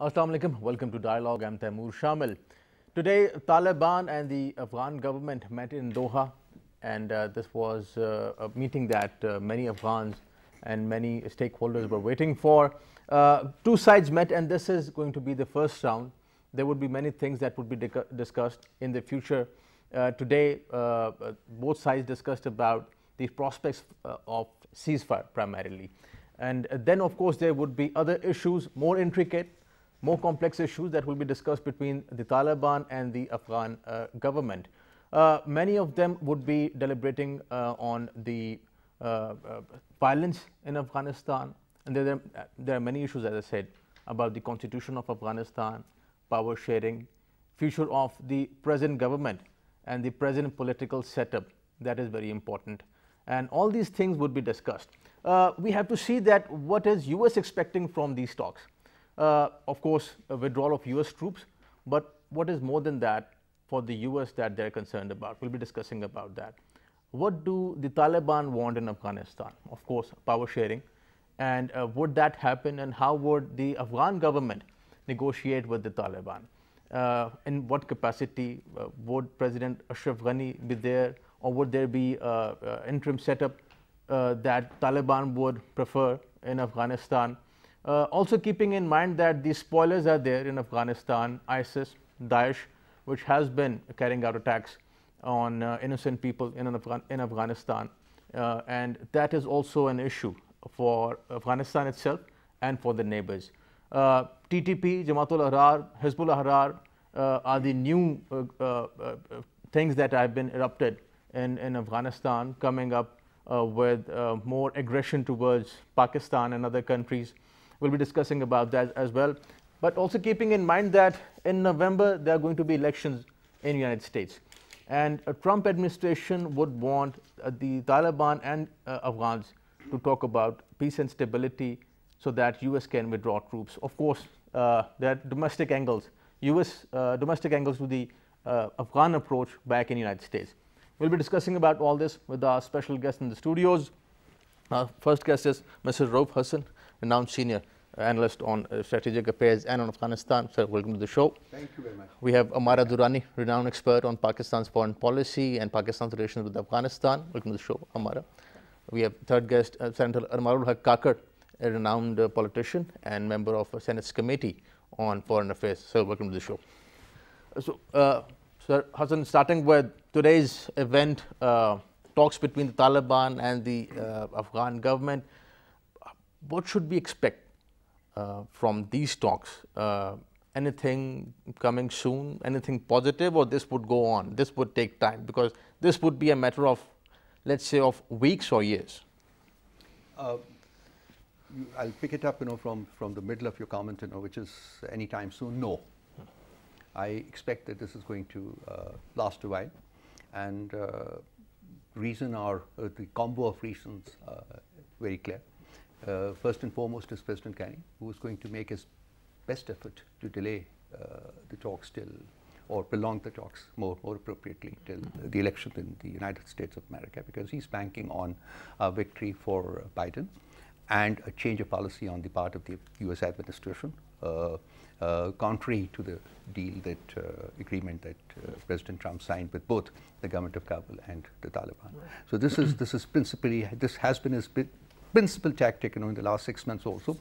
Assalamu alaikum. Welcome to Dialogue. I'm Taimur Shamil. Today, Taliban and the Afghan government met in Doha, and this was a meeting that many Afghans and many stakeholders were waiting for. Two sides met, and this is going to be the first round. There would be many things that would be discussed in the future. Today, both sides discussed about the prospects of ceasefire primarily. And then, of course, there would be other issues, more intricate, more complex issues that will be discussed between the Taliban and the Afghan government. Many of them would be deliberating on the violence in Afghanistan, and there are many issues, as I said, about the constitution of Afghanistan, power sharing, future of the present government and the present political setup. That is very important, and all these things would be discussed. We have to see that what is US expecting from these talks. Of course, a withdrawal of US troops, but what is more than that for the US that they're concerned about? We'll be discussing about that. What do the Taliban want in Afghanistan? Of course, power sharing. And would that happen, and how would the Afghan government negotiate with the Taliban? In what capacity? Would President Ashraf Ghani be there, or would there be interim setup that Taliban would prefer in Afghanistan? Also keeping in mind that the spoilers are there in Afghanistan, ISIS, Daesh, which has been carrying out attacks on innocent people in Afghanistan, and that is also an issue for Afghanistan itself and for the neighbors. TTP, Jamaat al-Ahrar, Hizbul Ahrar are the new things that have been erupted in Afghanistan, coming up with more aggression towards Pakistan and other countries. We'll be discussing about that as well, but also keeping in mind that in November there are going to be elections in the United States, and a Trump administration would want the Taliban and Afghans to talk about peace and stability so that US can withdraw troops. Of course, there are domestic angles, US domestic angles to the Afghan approach back in the United States. We'll be discussing about all this with our special guest in the studios. Our first guest is Mr. Rauf Hassan, renowned senior analyst on strategic affairs and on Afghanistan. Sir, welcome to the show. Thank you very much. We have Amara Durrani, renowned expert on Pakistan's foreign policy and Pakistan's relations with Afghanistan. Welcome to the show, Amara. We have third guest, Senator Anwarul Haque Kakar, a renowned politician and member of the Senate's Committee on Foreign Affairs. Sir, welcome to the show. So, Sir Hassan, starting with today's event, talks between the Taliban and the Afghan government, what should we expect from these talks? Anything coming soon, anything positive, or this would go on? This would take time, because this would be a matter of, let's say, of weeks or years. I'll pick it up, from the middle of your comment, which is anytime soon. No, I expect that this is going to last a while, and reason or the combo of reasons very clear. First and foremost is President Ghani, who is going to make his best effort to delay the talks till, or prolong the talks more appropriately till the election in the United States of America, because he's banking on a victory for Biden and a change of policy on the part of the US administration, contrary to the deal agreement that President Trump signed with both the government of Kabul and the Taliban. Right. So this has been his principal tactic, in the last 6 months also.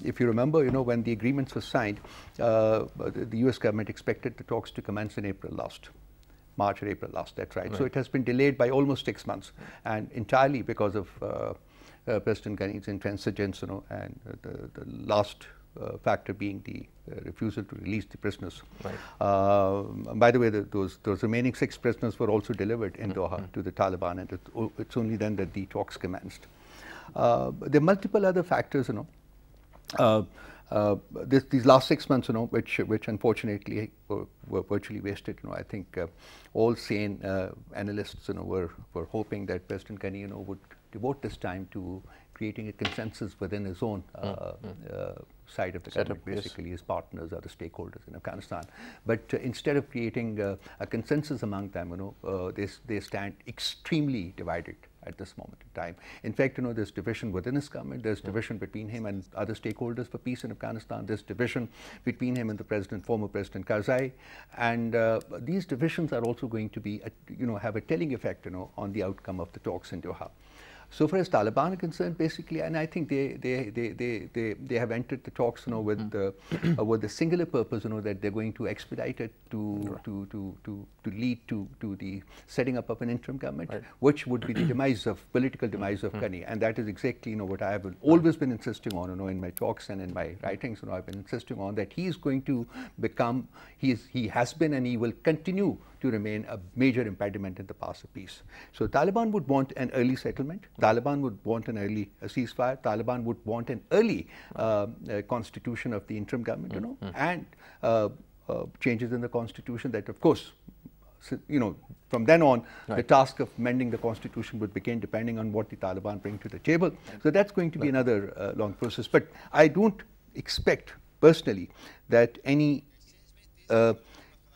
If you remember, when the agreements were signed, the US government expected the talks to commence in March or April last, that's right. So it has been delayed by almost 6 months, and entirely because of President Ghani's intransigence, and the last factor being the refusal to release the prisoners. Right. By the way, those remaining 6 prisoners were also delivered in Doha to the Taliban, and it's only then that the talks commenced. There are multiple other factors, these last 6 months, which unfortunately were virtually wasted. I think all sane analysts, were hoping that President Ghani, would devote this time to creating a consensus within his own side of the government, basically his partners, other stakeholders in Afghanistan. But instead of creating a consensus among them, they stand extremely divided at this moment in time. In fact, there's division within his government, there's division between him and other stakeholders for peace in Afghanistan, there's division between him and the former President Karzai, and these divisions are also going to be, have a telling effect, on the outcome of the talks in Doha. So far as Taliban are concerned, basically, and I think they have entered the talks, with the singular purpose, that they're going to expedite it to lead to the setting up of an interim government, which would be the political demise of Ghani, and that is exactly what I have always been insisting on, in my talks and in my writings. I've been insisting on that he is going to become, he has been, and he will continue to remain a major impediment in the path of peace. So Taliban would want an early settlement, Taliban would want an early ceasefire, Taliban would want an early constitution of the interim government, and changes in the constitution that, of course, from then on, the task of mending the constitution would begin, depending on what the Taliban bring to the table. So that's going to be another long process. But I don't expect, personally, that any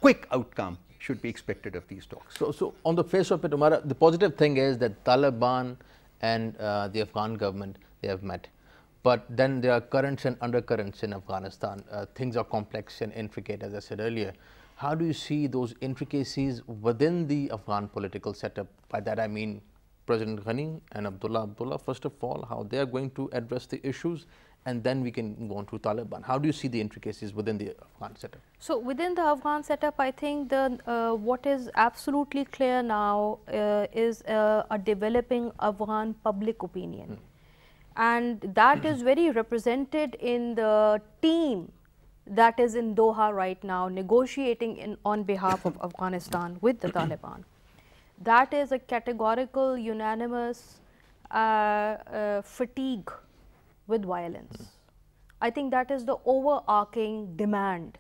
quick outcome should be expected of these talks. So on the face of it, Umar, the positive thing is that Taliban and the Afghan government, they have met. But then there are currents and undercurrents in Afghanistan. Things are complex and intricate, as I said earlier. How do you see those intricacies within the Afghan political setup? By that I mean President Ghani and Abdullah, first of all, how they are going to address the issues, and then we can move on to Taliban. How do you see the intricacies within the Afghan setup? So within the Afghan setup, I think the what is absolutely clear now is a developing Afghan public opinion. And that is very represented in the team that is in Doha right now, negotiating on behalf of Afghanistan with the Taliban. That is a categorical, unanimous fatigue with violence. I think that is the overarching demand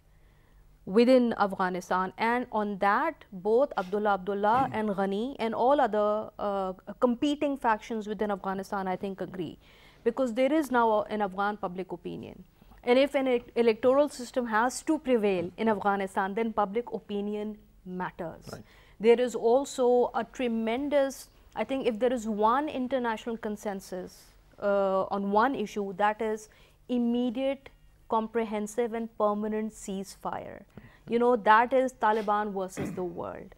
within Afghanistan, and on that both Abdullah and Ghani and all other competing factions within Afghanistan, I think, agree, because there is now an Afghan public opinion, and if an electoral system has to prevail in Afghanistan, then public opinion matters. There is also a tremendous, I think, if there is one international consensus on one issue, that is immediate, comprehensive and permanent ceasefire. That is Taliban versus the world.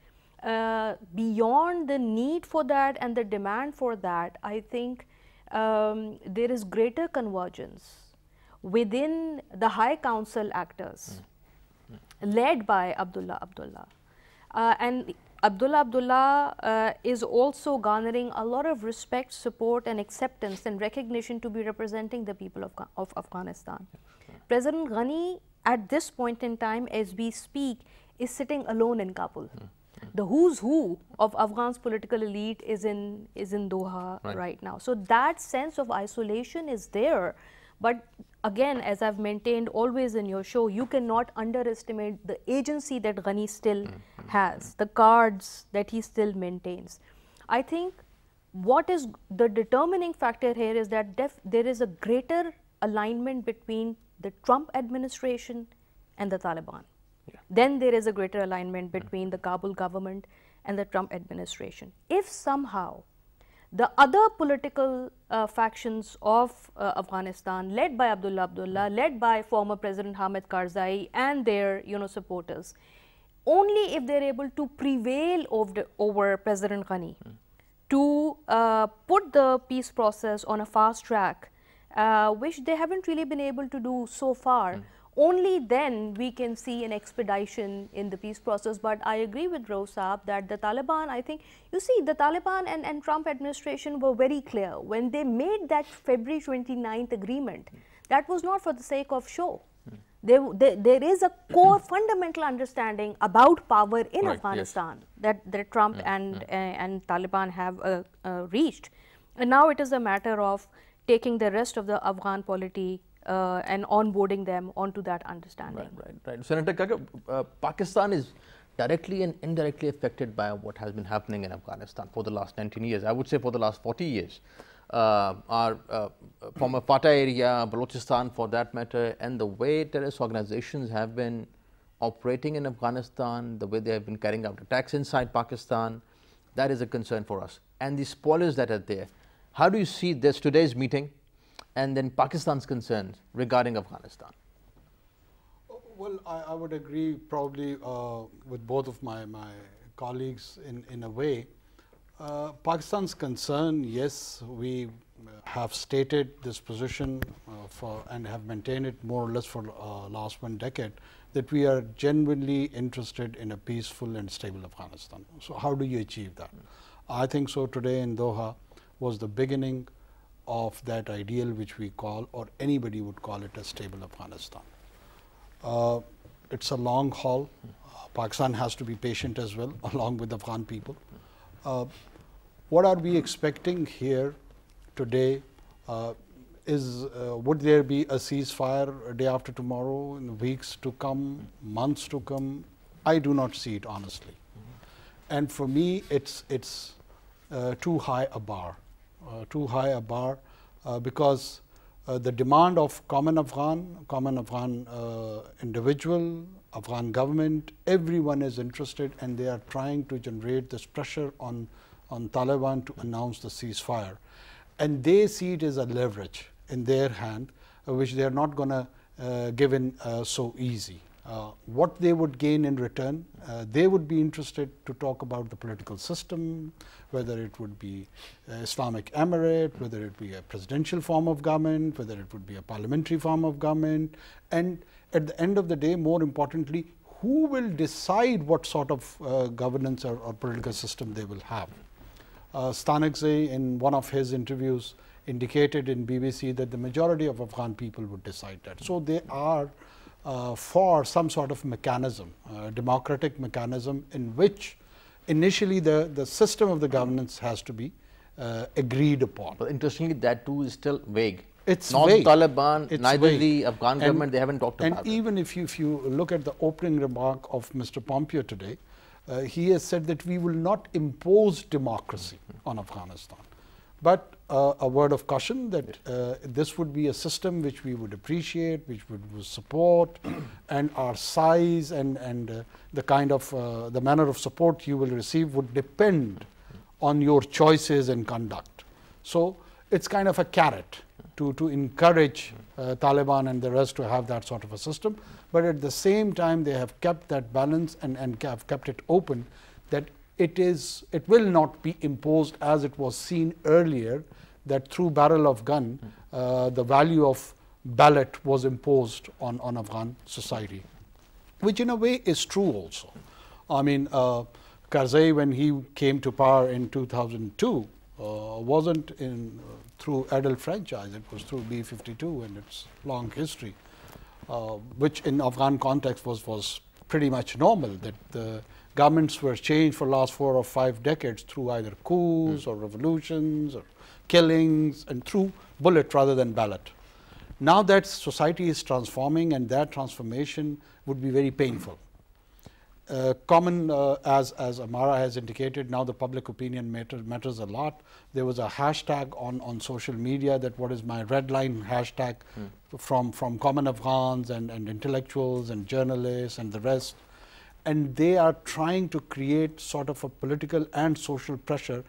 Beyond the need for that and the demand for that, I think there is greater convergence within the High Council actors led by Abdullah. And Abdullah is also garnering a lot of respect, support and acceptance and recognition to be representing the people of Afghanistan. President Ghani at this point in time, as we speak, is sitting alone in Kabul. The who's who of Afghan's political elite is in Doha right now. So that sense of isolation is there. But again, as I've maintained always in your show, you cannot underestimate the agency that Ghani still has, the cards that he still maintains. I think what is the determining factor here is that there is a greater alignment between the Trump administration and the Taliban. Then there is a greater alignment between the Kabul government and the Trump administration. If somehow the other political factions of Afghanistan, led by Abdullah, led by former President Hamid Karzai and their supporters, only if they're able to prevail over President Ghani to put the peace process on a fast track, which they haven't really been able to do so far, only then we can see an expedition in the peace process. But I agree with Rauf Saab that the Taliban, I think, you see, the Taliban and Trump administration were very clear. When they made that February 29th agreement, that was not for the sake of show. There is a core fundamental understanding about power in Afghanistan that Trump and Taliban have reached. And now it is a matter of taking the rest of the Afghan polity and onboarding them onto that understanding. Right. Senator Kakar, Pakistan is directly and indirectly affected by what has been happening in Afghanistan for the last 19 years. I would say for the last 40 years. Our former FATA area, Balochistan for that matter, and the way terrorist organizations have been operating in Afghanistan, the way they have been carrying out attacks inside Pakistan, That is a concern for us. And the spoilers that are there. How do you see this today's meeting and then Pakistan's concerns regarding Afghanistan? Well, I would agree probably with both of my colleagues in a way. Pakistan's concern, yes, we have stated this position and have maintained it more or less for last 1 decade, that we are genuinely interested in a peaceful and stable Afghanistan. So how do you achieve that? I think so today in Doha was the beginning of that ideal which we call, or anybody would call it, a stable Afghanistan. It's a long haul. Pakistan has to be patient as well, along with the Afghan people. What are we expecting here today? Would there be a ceasefire a day after tomorrow, in the weeks to come, months to come? I do not see it, honestly. And for me, it's too high a bar, because the demand of common Afghan individual, Afghan government, everyone is interested, and they are trying to generate this pressure on Taliban to announce the ceasefire. And they see it as a leverage in their hand, which they are not going to give in so easy. What they would gain in return, they would be interested to talk about the political system, whether it would be Islamic Emirate, whether it be a presidential form of government, whether it would be a parliamentary form of government, and at the end of the day, more importantly, who will decide what sort of governance or political system they will have. Stanekzai, in one of his interviews, indicated in BBC that the majority of Afghan people would decide that. So they are for some sort of mechanism, democratic mechanism, in which initially the system of the governance has to be agreed upon. But interestingly, that too is still vague. It's not vague. Taliban, It's neither vague. the Afghan government, they haven't talked about it. And even if you look at the opening remark of Mr. Pompeo today, he has said that we will not impose democracy on Afghanistan. But a word of caution that this would be a system which we would appreciate, which we would support, and our size and the kind of the manner of support you will receive would depend on your choices and conduct. So it's kind of a carrot to encourage Taliban and the rest to have that sort of a system. But at the same time, they have kept that balance and have kept it open, that it will not be imposed as it was seen earlier, that through barrel of gun, the value of ballot was imposed on Afghan society, which in a way is true also. I mean, Karzai, when he came to power in 2002, wasn't through adult franchise, it was through B-52 and its long history, which in Afghan context was pretty much normal, that the governments were changed for the last 4 or 5 decades through either coups or revolutions or killings, and through bullet rather than ballot. Now that society is transforming, and that transformation would be very painful. As Amara has indicated, now the public opinion matters a lot. There was a hashtag on social media, that what is my red line hashtag, from common Afghans and intellectuals and journalists and the rest. And they are trying to create sort of a political and social pressure,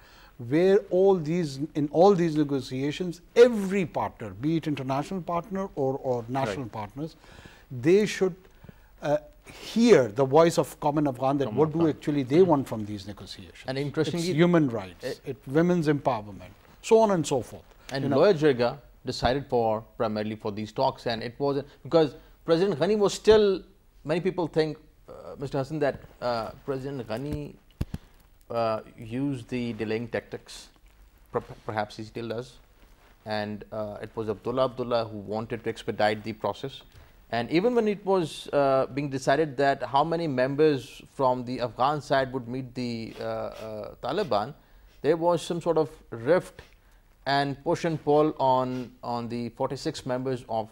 where in all these negotiations, every partner, be it international partner or national partners, they should hear the voice of common Afghan, that what do actually they want from these negotiations. And interestingly, it's human rights, women's empowerment, so on and so forth. And Loya Jirga decided primarily for these talks, and it was because President Ghani was still, many people think, Mr. Hassan, that President Ghani used the delaying tactics, perhaps he still does, and it was Abdullah who wanted to expedite the process. And even when it was being decided that how many members from the Afghan side would meet the Taliban, there was some sort of rift and push and pull on the 46 members of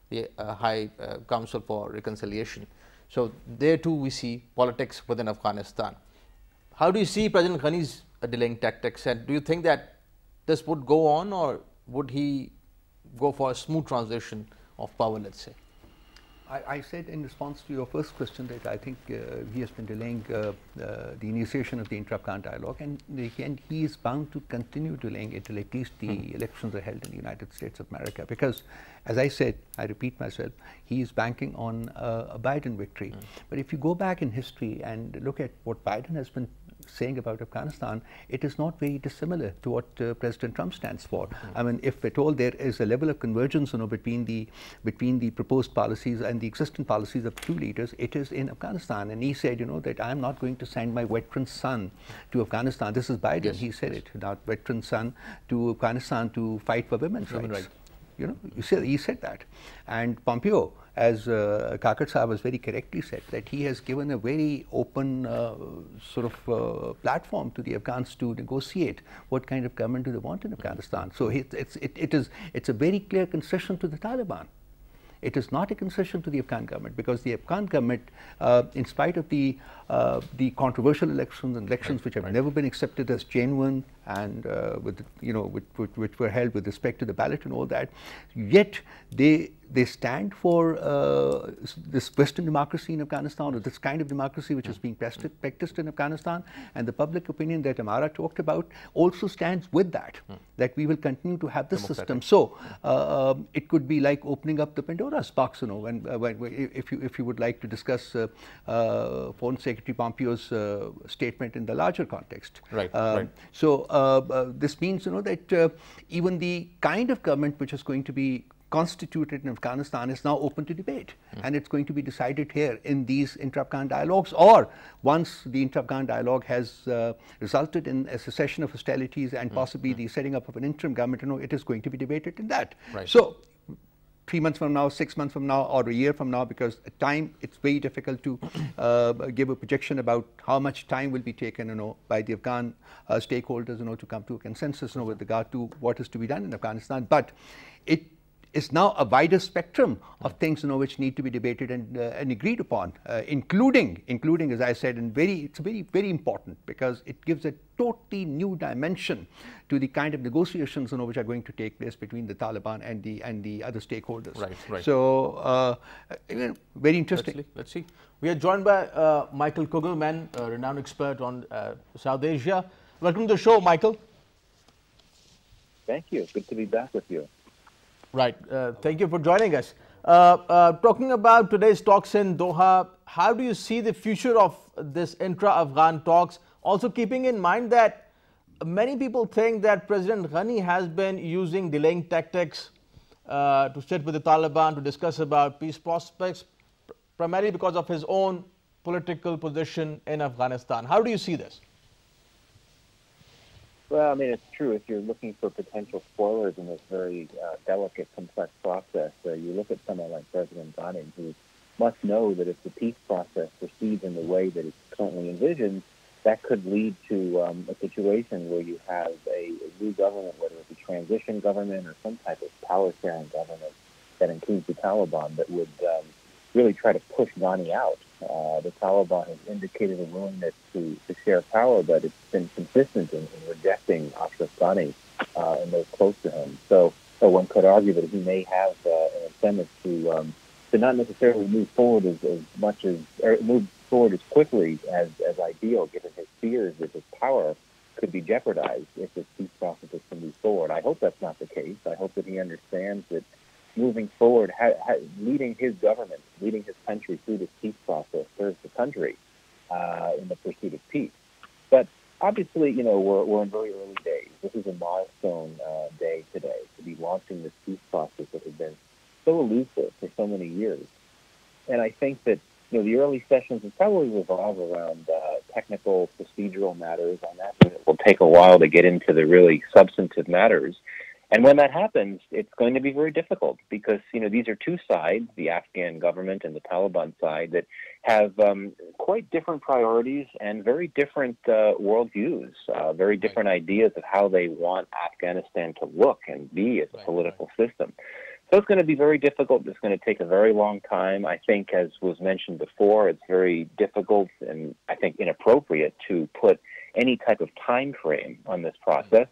the High Council for Reconciliation. So there too we see politics within Afghanistan. How do you see President Ghani's delaying tactics, and do you think that this would go on, or would he go for a smooth transition of power, let's say? I said in response to your first question that I think he has been delaying the initiation of the intra-Afghan dialogue, and he is bound to continue delaying it till at least the elections are held in the United States of America. Because, as I said, I repeat myself, he is banking on a Biden victory. But if you go back in history and look at what Biden has been saying about Afghanistan, it is not very dissimilar to what President Trump stands for. I mean, if at all there is a level of convergence, between the proposed policies and the existing policies of two leaders, it is in Afghanistan. And he said, that I am not going to send my veteran son to Afghanistan. This is Biden. Yes, he said it. Not veteran son to Afghanistan to fight for women's rights. He said that. And Pompeo, as Kakar Sahab has very correctly said, that he has given a very open platform to the Afghans to negotiate what kind of government do they want in Afghanistan. So it's a very clear concession to the Taliban. It is not a concession to the Afghan government, because the Afghan government, in spite of the controversial elections and elections which have never been accepted as genuine and which were held with respect to the ballot and all that, yet they stand for this Western democracy in Afghanistan, or this kind of democracy which is being practiced in Afghanistan, and the public opinion that Amara talked about also stands with that, that we will continue to have this system. So it could be like opening up the Pandora's box, if you would like to discuss Foreign Secretary Pompeo's statement in the larger context. Right. So this means, that even the kind of government which is going to be constituted in Afghanistan is now open to debate, and it's going to be decided here in these intra-Afghan dialogues, or once the intra-Afghan dialogue has resulted in a cessation of hostilities and possibly the setting up of an interim government, it is going to be debated in that. Right. So 3 months from now, 6 months from now, or a year from now, because at time it's very difficult to give a projection about how much time will be taken, by the Afghan stakeholders, to come to a consensus, with regard to what is to be done in Afghanistan. But it is now a wider spectrum of things, which need to be debated and agreed upon, including, as I said, it's very, very important, because it gives a totally new dimension to the kind of negotiations, which are going to take place between the Taliban and the other stakeholders. Right. So, very interesting. Let's see. We are joined by Michael Kugelman, a renowned expert on South Asia. Welcome to the show, Michael. Thank you. Good to be back with you. Right. Thank you for joining us. Talking about today's talks in Doha, how do you see the future of this intra-Afghan talks? Also keeping in mind that many people think that President Ghani has been using delaying tactics to sit with the Taliban to discuss about peace prospects, primarily because of his own political position in Afghanistan. How do you see this? Well, I mean, it's true. If you're looking for potential spoilers in this very delicate, complex process, you look at someone like President Ghani, who must know that if the peace process proceeds in the way that it's currently envisioned, that could lead to a situation where you have a new government, whether it's a transition government or some type of power-sharing government that includes the Taliban, that would really try to push Ghani out. The Taliban has indicated a willingness to share power, but it's been consistent in rejecting Ashraf Ghani and those close to him. So one could argue that he may have an incentive to not necessarily move forward move forward as quickly as ideal, given his fears that his power could be jeopardized if this peace process is to move forward. I hope that's not the case. I hope that he understands that moving forward, leading his government, leading his country through this peace process serves the country in the pursuit of peace. But obviously, we're in very early days. This is a milestone day today, to be launching this peace process that has been so elusive for so many years. And I think that the early sessions will probably revolve around technical, procedural matters on that. It will take a while to get into the really substantive matters. And when that happens, it's going to be very difficult because, these are two sides, the Afghan government and the Taliban side, that have quite different priorities and very different worldviews, very different ideas of how they want Afghanistan to look and be as a political system. So it's going to be very difficult. It's going to take a very long time. I think, as was mentioned before, it's very difficult and I think inappropriate to put any type of time frame on this process.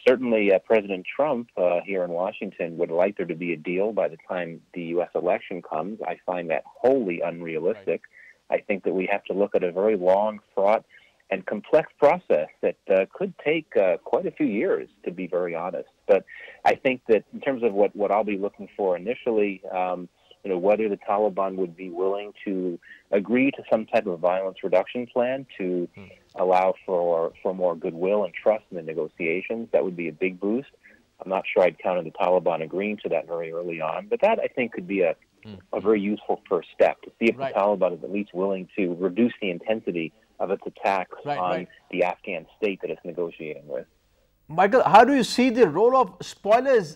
certainly, President Trump here in Washington would like there to be a deal by the time the U.S. election comes. I find that wholly unrealistic. Right. I think that we have to look at a very long, fraught, and complex process that could take quite a few years, to be very honest. But I think that in terms of what I'll be looking for initially, whether the Taliban would be willing to agree to some type of violence reduction plan to allow for more goodwill and trust in the negotiations, that would be a big boost. I'm not sure I'd count on the Taliban agreeing to that very early on, but that I think could be a very useful first step to see if the Taliban is at least willing to reduce the intensity of its attacks on the Afghan state that it's negotiating with. Michael, how do you see the role of spoilers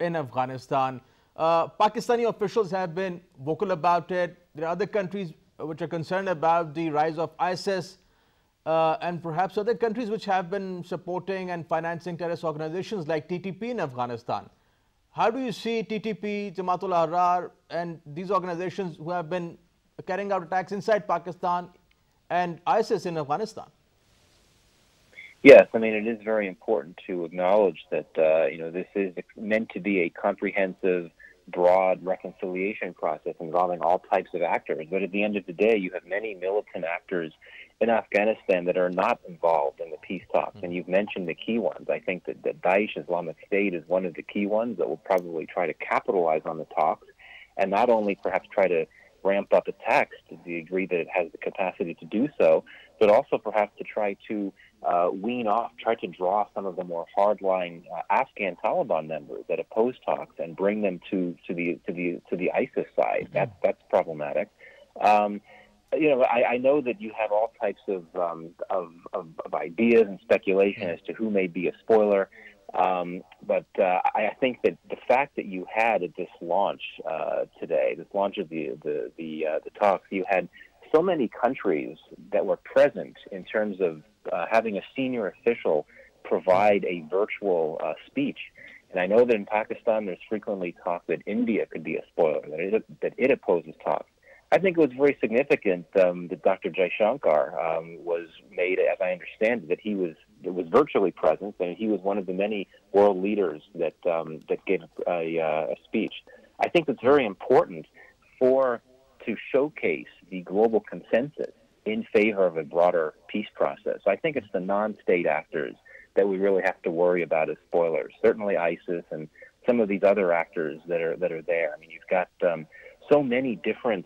in Afghanistan? Pakistani officials have been vocal about it. There are other countries which are concerned about the rise of ISIS and perhaps other countries which have been supporting and financing terrorist organizations like TTP in Afghanistan. How do you see TTP, Jamaat al-Ahrar, and these organizations who have been carrying out attacks inside Pakistan and ISIS in Afghanistan? Yes, I mean, it is very important to acknowledge that, this is meant to be a comprehensive, broad reconciliation process involving all types of actors. But at the end of the day, you have many militant actors in Afghanistan that are not involved in the peace talks. And you've mentioned the key ones. I think that Daesh Islamic State is one of the key ones that will probably try to capitalize on the talks and not only perhaps try to ramp up attacks to the degree that it has the capacity to do so, but also perhaps to try to try to draw some of the more hardline Afghan Taliban members that oppose talks and bring them to the ISIS side. That's problematic. I know that you have all types of ideas and speculation as to who may be a spoiler. But I think that the fact that you had at this launch today, this launch of the talks, you had so many countries that were present in terms of having a senior official provide a virtual speech. And I know that in Pakistan there's frequently talk that India could be a spoiler, that it opposes talks. I think it was very significant that Dr. Jaishankar was made, as I understand it, that he was virtually present, and he was one of the many world leaders that gave a speech. I think it's very important to showcase the global consensus in favor of a broader peace process. So I think it's the non-state actors that we really have to worry about as spoilers. Certainly ISIS and some of these other actors that are there. I mean, you've got so many different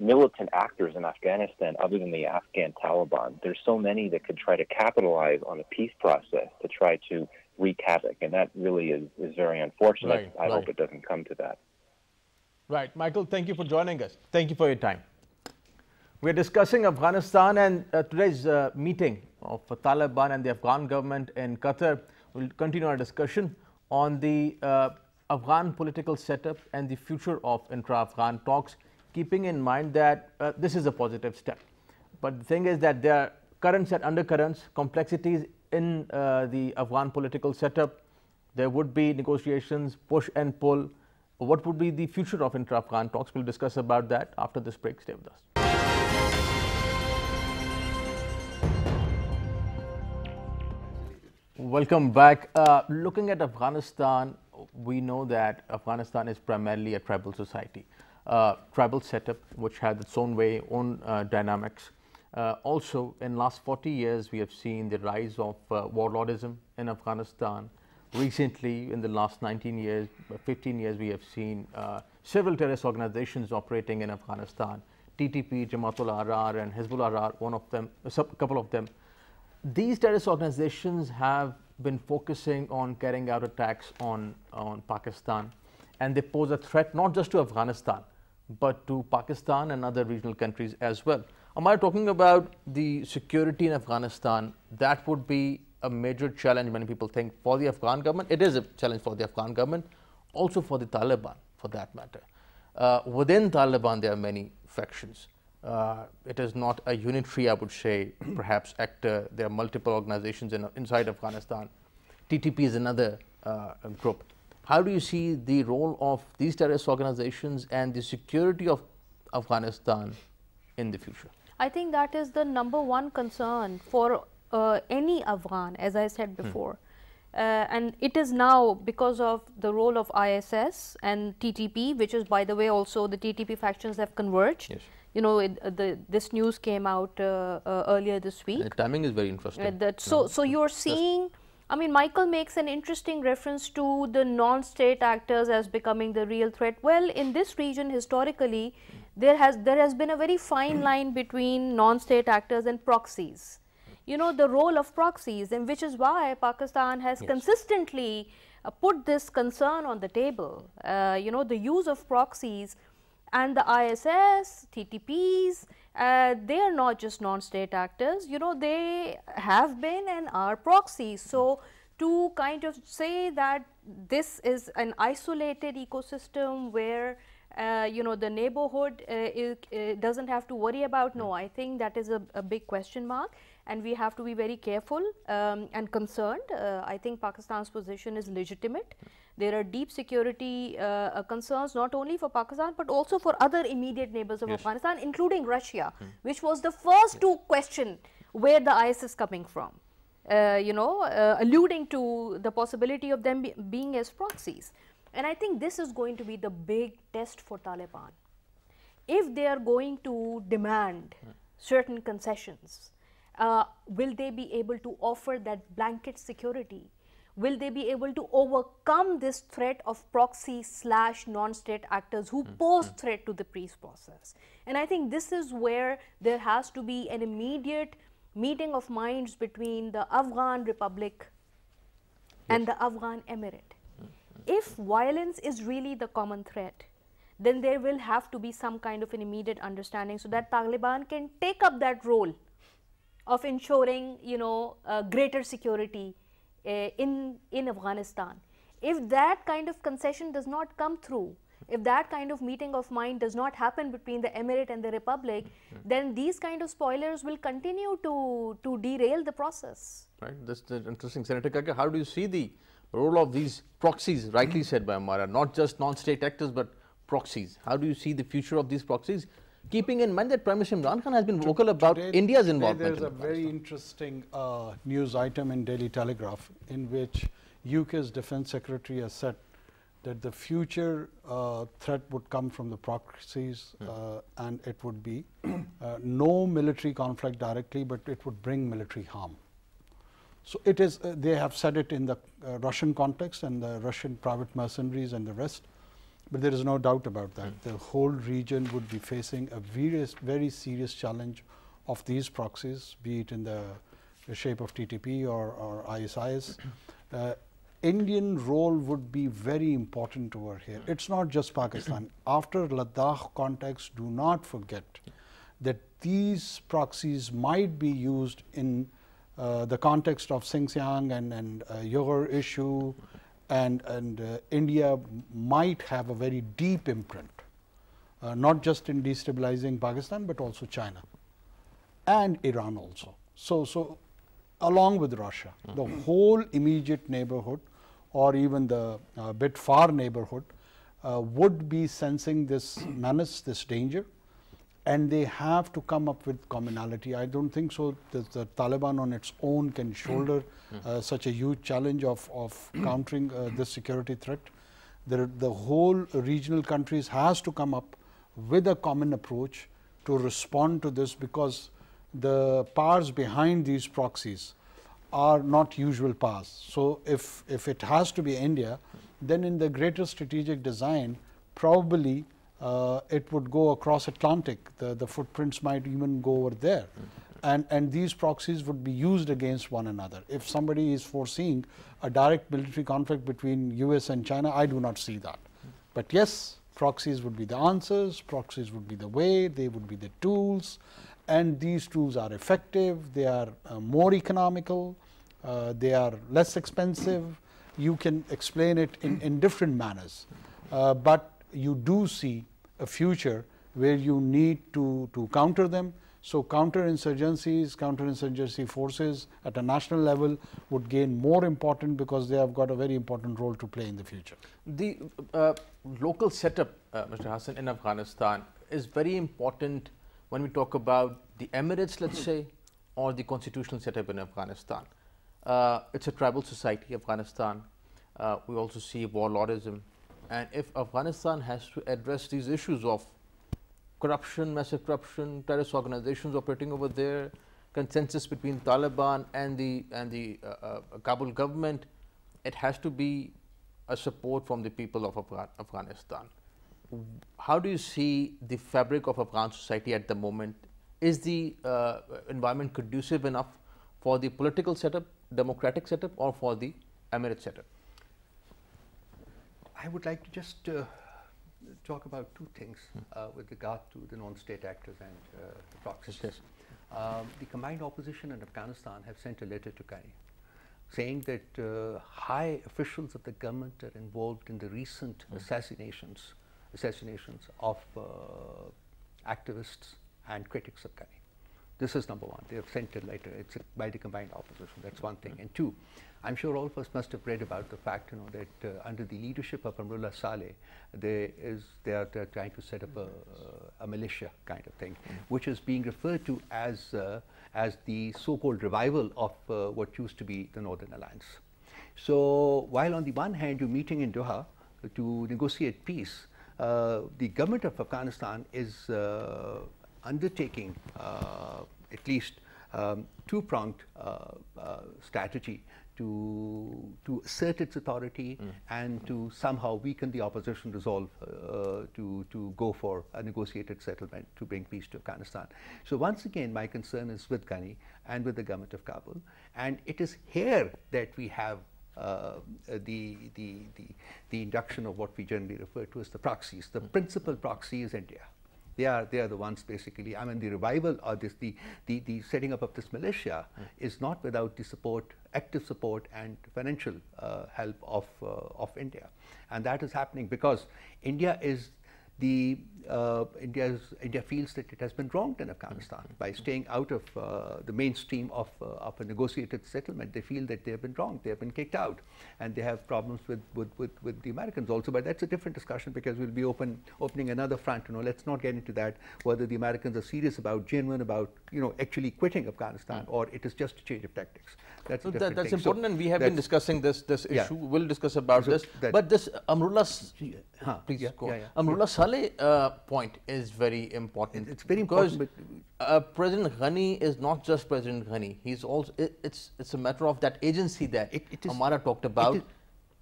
militant actors in Afghanistan other than the Afghan Taliban. There's so many that could try to capitalize on a peace process to try to wreak havoc, and that really is very unfortunate. I hope it doesn't come to that. Right. Michael, thank you for joining us. Thank you for your time. We're discussing Afghanistan and today's meeting of Taliban and the Afghan government in Qatar. We'll continue our discussion on the Afghan political setup and the future of intra-Afghan talks, keeping in mind that this is a positive step. But the thing is that there are currents and undercurrents, complexities in the Afghan political setup. There would be negotiations, push and pull. What would be the future of intra-Afghan talks? We'll discuss about that after this break. Stay with us. Welcome back. Looking at Afghanistan, we know that Afghanistan is primarily a tribal society, tribal setup which has its own way, own dynamics. Also, in last 40 years, we have seen the rise of warlordism in Afghanistan. Recently, in the last 15 years, we have seen several terrorist organizations operating in Afghanistan. TTP, Jamaat al-Ahrar, and Hizbullah are one of them, a couple of them. These terrorist organizations have been focusing on carrying out attacks on Pakistan, and they pose a threat not just to Afghanistan, but to Pakistan and other regional countries as well. Am I talking about the security in Afghanistan? That would be a major challenge, many people think, for the Afghan government. It is a challenge for the Afghan government, also for the Taliban, for that matter. Within Taliban, there are many factions. It is not a unitary, I would say, perhaps actor. There are multiple organizations inside Afghanistan. TTP is another group. How do you see the role of these terrorist organizations and the security of Afghanistan in the future? I think that is the #1 concern for any Afghan, as I said before. and it is now because of the role of ISS and TTP, which is, by the way, also the TTP factions have converged. Yes. You know, this news came out earlier this week. The timing is very interesting. So you're seeing, I mean, Michael makes an interesting reference to the non-state actors as becoming the real threat. Well, in this region, historically, there has been a very fine line between non-state actors and proxies. You know, the role of proxies, and which is why Pakistan has consistently put this concern on the table. You know, the use of proxies. And the ISS, TTPs, they are not just non-state actors, you know, they have been and are proxies. So, to kind of say that this is an isolated ecosystem where, you know, the neighborhood doesn't have to worry about, no, I think that is a big question mark, and we have to be very careful and concerned. I think Pakistan's position is legitimate. There are deep security concerns not only for Pakistan but also for other immediate neighbors of Afghanistan, including Russia, which was the first to question where the IS is coming from, you know, alluding to the possibility of them being as proxies. And I think this is going to be the big test for Taliban. If they are going to demand certain concessions, will they be able to offer that blanket security? Will they be able to overcome this threat of proxy / non-state actors who pose threat to the peace process? And I think this is where there has to be an immediate meeting of minds between the Afghan Republic and the Afghan Emirate. If violence is really the common threat, then there will have to be some kind of an immediate understanding so that Taliban can take up that role of ensuring, you know, greater security in Afghanistan. If that kind of concession does not come through, if that kind of meeting of mind does not happen between the Emirate and the Republic, then these kind of spoilers will continue to derail the process. Right, that's interesting. Senator Kaka, how do you see the role of these proxies, rightly said by Amara, not just non-state actors but proxies? How do you see the future of these proxies, keeping in mind that Prime Minister Imran Khan has been vocal about India's involvement? There is a very interesting news item in Daily Telegraph in which UK's Defence Secretary has said that the future threat would come from the proxies and it would be no military conflict directly, but it would bring military harm. So it is, they have said it in the Russian context and the Russian private mercenaries and the rest. But there is no doubt about that. The whole region would be facing a very serious challenge of these proxies, be it in the shape of TTP or ISIS. Indian role would be very important over here. It's not just Pakistan. After Ladakh context, do not forget that these proxies might be used in the context of Xinjiang and Uyghur issue. And India might have a very deep imprint, not just in destabilizing Pakistan, but also China and Iran also. So along with Russia, the whole immediate neighborhood or even the bit far neighborhood would be sensing this menace, this danger, and they have to come up with commonality. I don't think so that the Taliban on its own can shoulder such a huge challenge of countering this security threat. The whole regional countries has to come up with a common approach to respond to this, because the powers behind these proxies are not usual powers. So if it has to be India, then in the greater strategic design, probably it would go across Atlantic. The footprints might even go over there. And these proxies would be used against one another. If somebody is foreseeing a direct military conflict between US and China, I do not see that. But yes, proxies would be the answers, proxies would be the way, they would be the tools, and these tools are effective, they are more economical, they are less expensive. You can explain it in different manners. But you do see a future where you need to counter them. So counterinsurgency forces at a national level would gain more important, because they have got a very important role to play in the future. The local setup, Mr. Hassan, in Afghanistan is very important when we talk about the Emirates, let's say, or the constitutional setup in Afghanistan. it's a tribal society, Afghanistan. We also see warlordism. And if Afghanistan has to address these issues of corruption, massive corruption, terrorist organizations operating over there, consensus between Taliban and the Kabul government, it has to be a support from the people of Afghanistan. How do you see the fabric of Afghan society at the moment? Is the environment conducive enough for the political setup, democratic setup, or for the emirate setup? I would like to just talk about two things with regard to the non-state actors and the proxies. Yes. The combined opposition in Afghanistan have sent a letter to Ghani saying that high officials of the government are involved in the recent assassinations of activists and critics of Ghani. This is number one. They have sent a letter. It's by the combined opposition. That's one thing. And two, I'm sure all of us must have read about the fact, that under the leadership of Amrullah Saleh, they are trying to set up a militia kind of thing, which is being referred to as the so-called revival of what used to be the Northern Alliance. So while on the one hand you're meeting in Doha to negotiate peace, the government of Afghanistan is undertaking at least two-pronged strategy to assert its authority and to somehow weaken the opposition resolve to go for a negotiated settlement to bring peace to Afghanistan. So once again, my concern is with Ghani and with the government of Kabul, and it is here that we have the induction of what we generally refer to as the proxies. The principal proxy is India. They are the ones basically. I mean, the revival or the setting up of this militia is not without the support, active support, and financial help of India, and that is happening because India is India feels that it has been wronged in Afghanistan by staying out of the mainstream of a negotiated settlement. They feel that they have been wronged, they have been kicked out, and they have problems with the Americans also. But that's a different discussion because we'll be opening another front. Let's not get into that. Whether the Americans are serious about, genuine about, actually quitting Afghanistan, or it is just a change of tactics. That's a different that's thing. important, and we have been discussing this Yeah. issue. We'll discuss about So this. that- But this Amrullah, please Yeah, go. yeah, yeah. Amrullah Saleh point is very important. It's very because important, President Ghani is not just President Ghani. He's also it's a matter of that agency that It is- Amara talked about. is-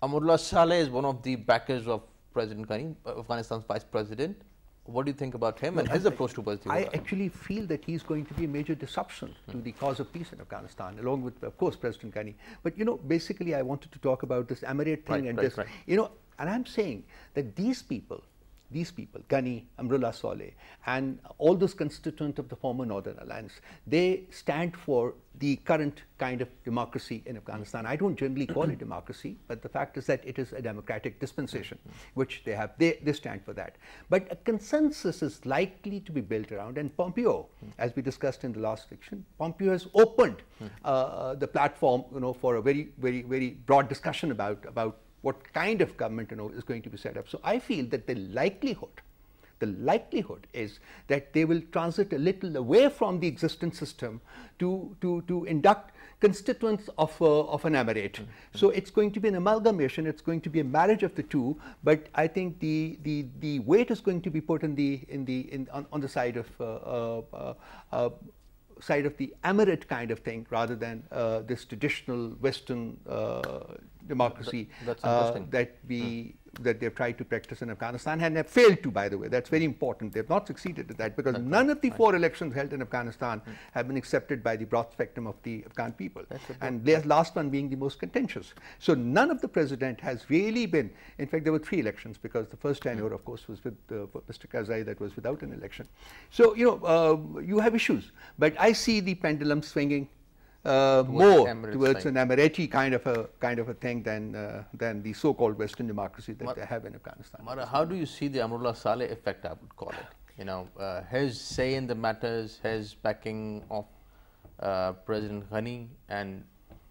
Amrullah Saleh is one of the backers of President Ghani, Afghanistan's vice president. What do you think about him and his approach towards the I war? actually feel that he's going to be a major disruption to the cause of peace in Afghanistan, along with, of course, President Ghani. But basically, I wanted to talk about this emirate thing and I'm saying that these people, Ghani, Amrullah Saleh, and all those constituents of the former Northern Alliance, they stand for the current kind of democracy in Afghanistan. I don't generally call it democracy, but the fact is that it is a democratic dispensation, which they have. They stand for that. But a consensus is likely to be built around, and Pompeo, as we discussed in the last section, Pompeo has opened the platform, for a very, very, very broad discussion about what kind of government is going to be set up. So I feel that the likelihood is that they will transit a little away from the existing system to induct constituents of an emirate. So it's going to be an amalgamation. It's going to be a marriage of the two. But I think the weight is going to be put on the side of the emirate kind of thing, rather than this traditional Western democracy That's interesting. that they've tried to practice in Afghanistan and have failed to, by the way. That's very important. They've not succeeded at that because none of the 4 elections held in Afghanistan have been accepted by the broad spectrum of the Afghan people. And the last one being the most contentious. So none of the president has really been, in fact, there were 3 elections because the first tenure, of course, was with Mr. Karzai, that was without an election. So, you have issues. But I see the pendulum swinging more towards an Emirati kind of a thing than the so-called Western democracy that they have in Afghanistan. Mara, how do you see the Amrullah Saleh effect, I would call it? His say in the matters, his backing of President Ghani, and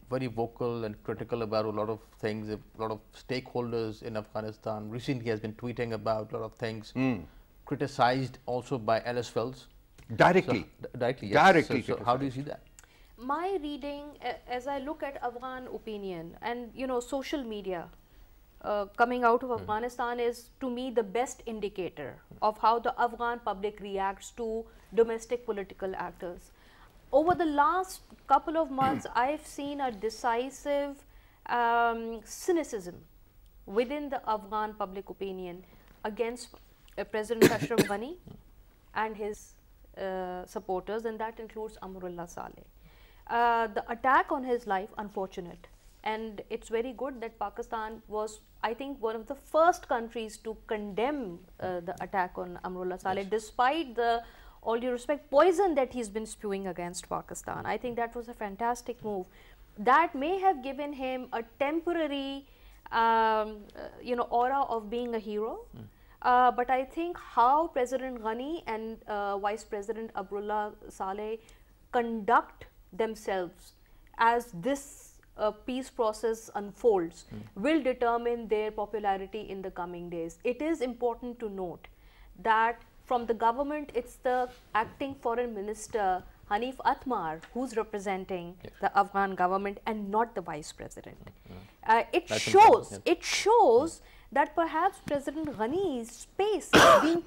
very vocal and critical about a lot of things, a lot of stakeholders in Afghanistan. Recently he has been tweeting about a lot of things, criticized also by Alice Wells. Directly. Directly, yes. Directly So how do you see that? My reading, as I look at Afghan opinion and social media coming out of Afghanistan, is to me the best indicator of how the Afghan public reacts to domestic political actors. Over the last couple of months, I've seen a decisive cynicism within the Afghan public opinion against President Ashraf Ghani and his supporters, and that includes Amrullah Saleh. The attack on his life, unfortunate, and it's very good that Pakistan was, I think, one of the first countries to condemn the attack on Amrullah Saleh, despite the, all due respect, poison that he's been spewing against Pakistan. I think that was a fantastic move. That may have given him a temporary, aura of being a hero. But I think how President Ghani and Vice President Amrullah Saleh conduct themselves as this peace process unfolds will determine their popularity in the coming days. It is important to note that from the government, it's the acting foreign minister Hanif Atmar who's representing the Afghan government and not the vice president. It shows that perhaps President Ghani's space is being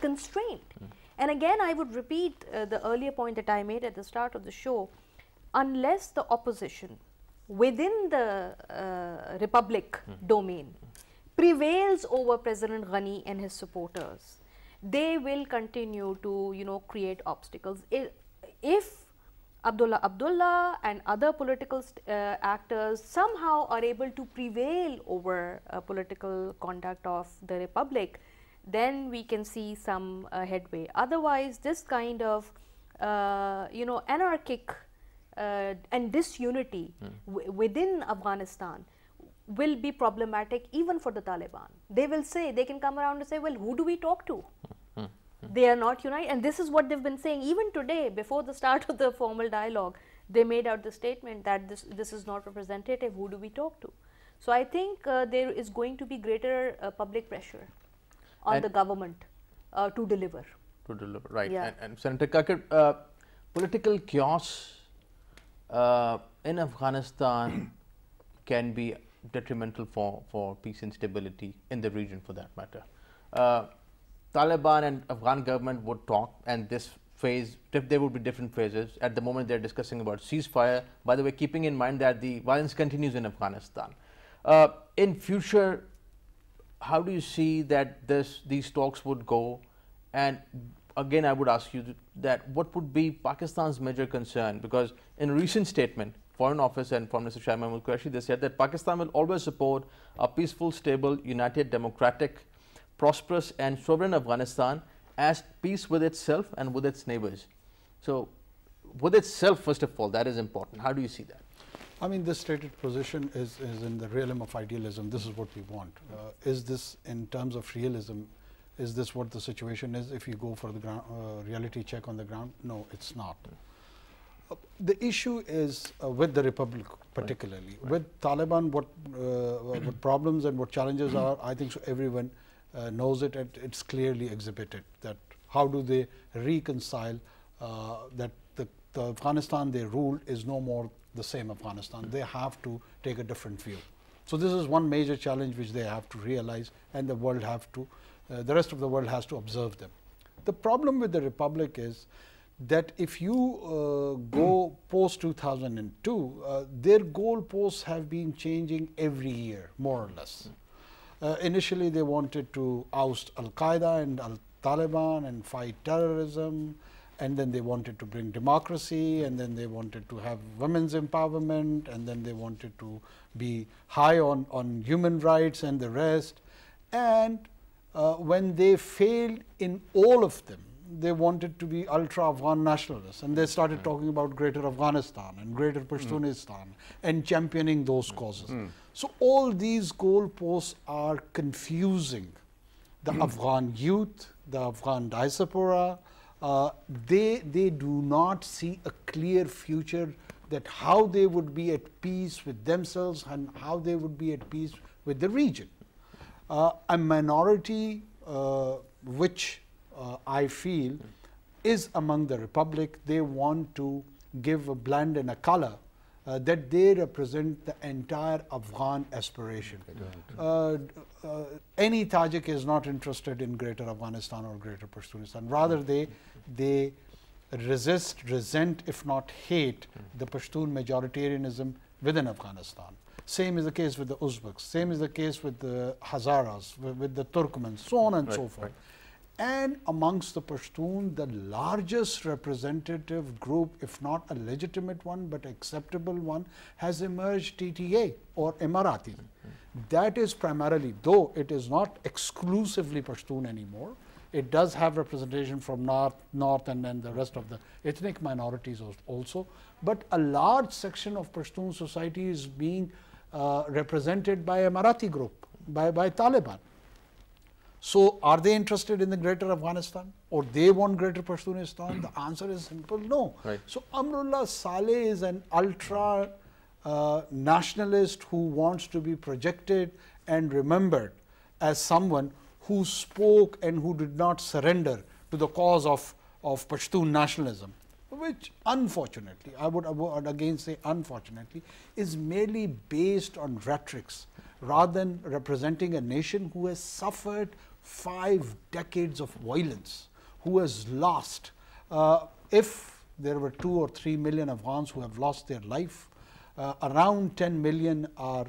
constrained. And again, I would repeat the earlier point that I made at the start of the show. Unless the opposition within the Republic domain prevails over President Ghani and his supporters, they will continue to create obstacles. If Abdullah Abdullah and other political actors somehow are able to prevail over political conduct of the Republic, then we can see some headway. Otherwise, this kind of anarchic and disunity within Afghanistan will be problematic even for the Taliban. They will say, they can come around and say, well, who do we talk to? They are not united, and this is what they've been saying even today. Before the start of the formal dialogue, they made out the statement that this is not representative. Who do we talk to? So I think there is going to be greater public pressure on the government to deliver. Right. Yeah. And Senator Kakar, political chaos in Afghanistan can be detrimental for peace and stability in the region, for that matter. Taliban and Afghan government would talk, and this phase, there would be different phases. At the moment, they're discussing about ceasefire. By the way, keeping in mind that the violence continues in Afghanistan. In future, how do you see that these talks would go? And again, I would ask you that what would be Pakistan's major concern? Because in a recent statement, Foreign Office and Foreign Minister Shah Mahmood Qureshi, they said that Pakistan will always support a peaceful, stable, united, democratic, prosperous and sovereign Afghanistan as peace with itself and with its neighbors. So with itself, first of all, that is important. How do you see that? I mean, this stated position is in the realm of idealism. This is what we want. Is this, in terms of realism, is this what the situation is if you go for the ground, reality check on the ground? No, it's not. The issue is with the Republic particularly. Right. With Taliban, what problems and what challenges are, I think so everyone knows it, and it's clearly exhibited that how do they reconcile that the Afghanistan they ruled is no more the same Afghanistan. They have to take a different view. So this is one major challenge which they have to realize, and the world have to, the rest of the world has to observe them. The problem with the Republic is that if you go post 2002, their goalposts have been changing every year, more or less. Initially, they wanted to oust Al-Qaeda and Al-Taliban and fight terrorism, and then they wanted to bring democracy, and then they wanted to have women's empowerment, and then they wanted to be high on human rights and the rest. And when they failed in all of them, they wanted to be ultra-Afghan nationalists, and they started talking about Greater Afghanistan and Greater Pashtunistan and championing those causes. So all these goalposts are confusing the Afghan youth, the Afghan diaspora. They do not see a clear future, that how they would be at peace with themselves and how they would be at peace with the region. A minority which I feel is among the Republic, they want to give a blend and a color, that they represent the entire Afghan aspiration. Any Tajik is not interested in Greater Afghanistan or Greater Pashtunistan. Rather, they resist, resent, if not hate, the Pashtun majoritarianism within Afghanistan. Same is the case with the Uzbeks, same is the case with the Hazaras, with the Turkmens, so on and so forth. And amongst the Pashtun, the largest representative group, if not a legitimate one, but acceptable one, has emerged TTA or Emirati. That is primarily, though it is not exclusively Pashtun anymore, it does have representation from North and then the rest of the ethnic minorities also. But a large section of Pashtun society is being represented by Emirati group, by Taliban. So, are they interested in the Greater Afghanistan or they want Greater Pashtunistan? The answer is simple, no. So, Amrullah Saleh is an ultra nationalist who wants to be projected and remembered as someone who spoke and who did not surrender to the cause of Pashtun nationalism, which unfortunately, I would again say unfortunately, is merely based on rhetorics rather than representing a nation who has suffered 5 decades of violence, who has lost, if there were 2 or 3 million Afghans who have lost their life, around 10 million are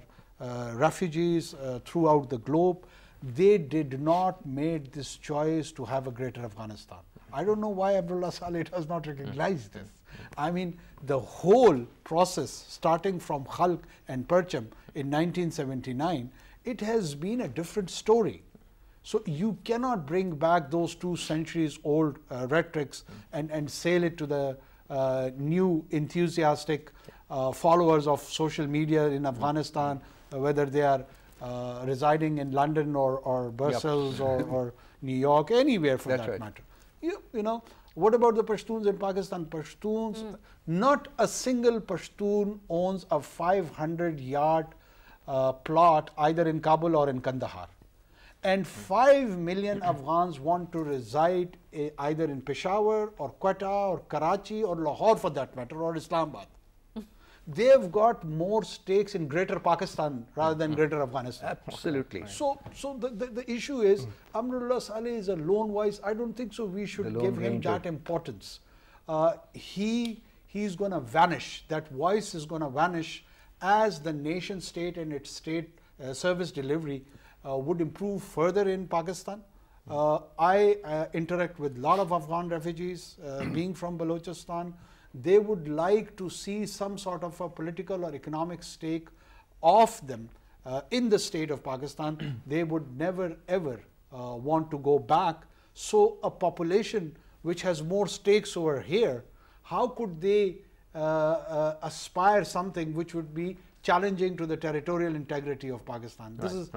refugees throughout the globe. They did not make this choice to have a Greater Afghanistan. I don't know why Abdullah Saleh does not recognize this. I mean, the whole process, starting from Khalq and Percham in 1979, it has been a different story. So, you cannot bring back those 2 centuries old rhetorics and sail it to the new enthusiastic followers of social media in Afghanistan, whether they are residing in London or Brussels or New York, anywhere for that matter. You know, what about the Pashtuns in Pakistan? Pashtuns, not a single Pashtun owns a 500-yard plot either in Kabul or in Kandahar. And 5 million Afghans want to reside either in Peshawar or Quetta or Karachi or Lahore for that matter, or Islamabad. They have got more stakes in Greater Pakistan rather than Greater Afghanistan. Absolutely. So the issue is, Amrullah Saleh is a lone voice. I don't think so. We should give him that importance. He's going to vanish. That voice is going to vanish as the nation state and its state service delivery would improve further in Pakistan. I interact with a lot of Afghan refugees being from Balochistan. They would like to see some sort of a political or economic stake of them in the state of Pakistan. They would never ever want to go back. So a population which has more stakes over here, how could they aspire something which would be challenging to the territorial integrity of Pakistan? This is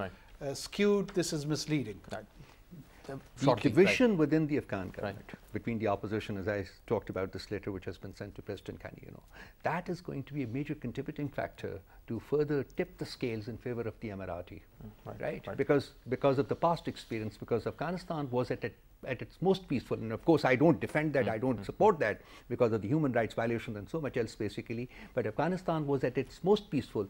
skewed, this is misleading. The division within the Afghan government between the opposition, as I talked about this letter which has been sent to President Ghani, that is going to be a major contributing factor to further tip the scales in favor of the Emirati, right? Because of the past experience, because Afghanistan was at its most peaceful, and of course I don't defend that, I don't support that because of the human rights violations and so much else basically, but Afghanistan was at its most peaceful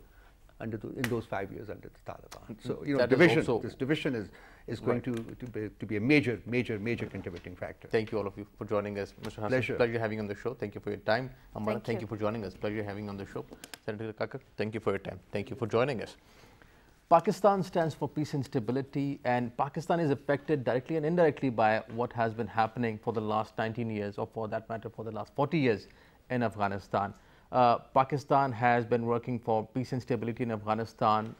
in those 5 years under the Taliban. So this division is going to be a major contributing factor. Thank you all of you for joining us. Mr. Hassan, pleasure having you on the show. Thank you for your time. Amara, thank you for joining us. Pleasure having you on the show. Senator Kakar, thank you for your time. Thank you for joining us. Pakistan stands for peace and stability, and Pakistan is affected directly and indirectly by what has been happening for the last 19 years, or for that matter for the last 40 years in Afghanistan. Pakistan has been working for peace and stability in Afghanistan.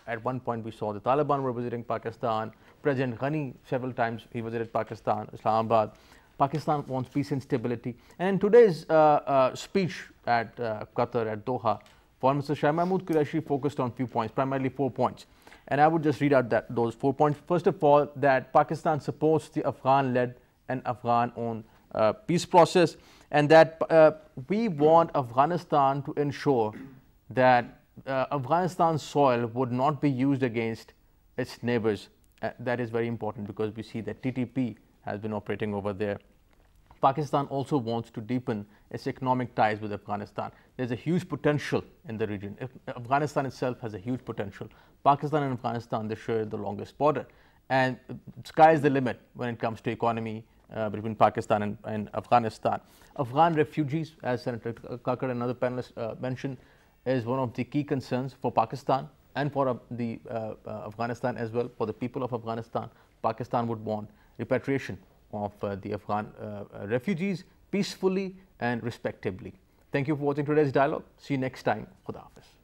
At one point we saw the Taliban were visiting Pakistan. President Ghani, several times he visited Pakistan, Islamabad. Pakistan wants peace and stability. And in today's speech at Qatar, at Doha, Foreign Minister Shah Mahmood Qureshi focused on few points, primarily 4 points. And I would just read out those 4 points. First of all, that Pakistan supports the Afghan-led and Afghan-owned peace process, and that we want Afghanistan to ensure that Afghanistan's soil would not be used against its neighbors. That is very important because we see that TTP has been operating over there Pakistan also wants to deepen its economic ties with Afghanistan. There's a huge potential in the region. Afghanistan itself has a huge potential. Pakistan and Afghanistan, they share the longest border. And sky is the limit when it comes to economy between Pakistan and Afghanistan. Afghan refugees, as Senator Kakar and another panelists mentioned, is one of the key concerns for Pakistan and for Afghanistan as well. For the people of Afghanistan, Pakistan would want repatriation of the Afghan refugees peacefully and respectably. Thank you for watching today's dialogue. See you next time. Khuda Hafiz.